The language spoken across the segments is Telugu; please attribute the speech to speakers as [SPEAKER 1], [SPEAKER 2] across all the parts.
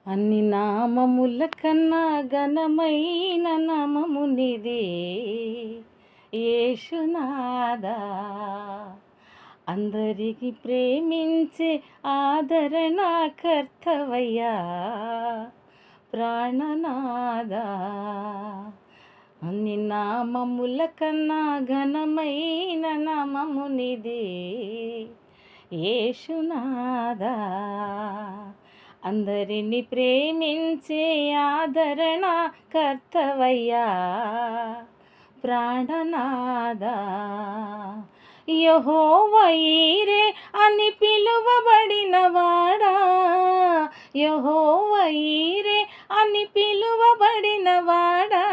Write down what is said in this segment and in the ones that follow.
[SPEAKER 1] అన్ని నామముల కన్నా ఘనమైన నామము నీదే యేసునాదా. అందరికి ప్రేమించే ఆదరణ కర్తవయ్యా ప్రాణనాదా. అన్ని నామముల కన్నా ఘనమైన నామము నీదే యేసునాదా. అందరిని ప్రేమించే ఆదరణ కర్తవయ్యా ప్రాణనాదా. యెహోవా ఈరే అని పిలువబడిన వాడా, యెహోవా ఈరే అని పిలువబడిన వాడా,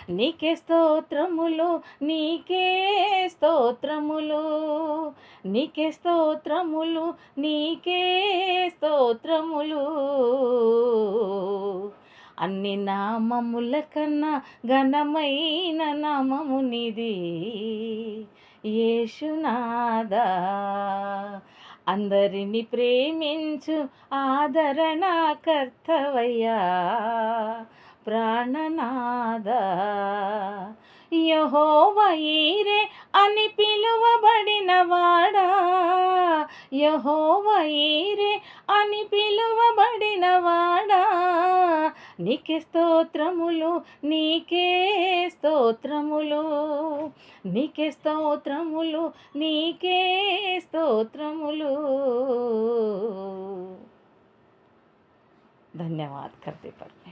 [SPEAKER 1] నీకే స్తోత్రములు, నీకే స్తోత్రములు, నీకే స్తోత్రములు, నీకే స్తోత్రములు. అన్ని నామముల కన్నా ఘనమైన నామము నీది యేసునాదా. అందరిని ప్రేమించు ఆదరణ కర్తవయ్యా ప్రాణనాదా. యెహోవా ఈరే అని పిలువబడిన వాడా, యెహోవా ఈరే అని పిలువబడిన వాడా, నీకే స్తోత్రములు, నీకే స్తోత్రములు, నీకే స్తోత్రములు, నీకే స్తోత్రములు. धन्यवाद करते परमेश्वर।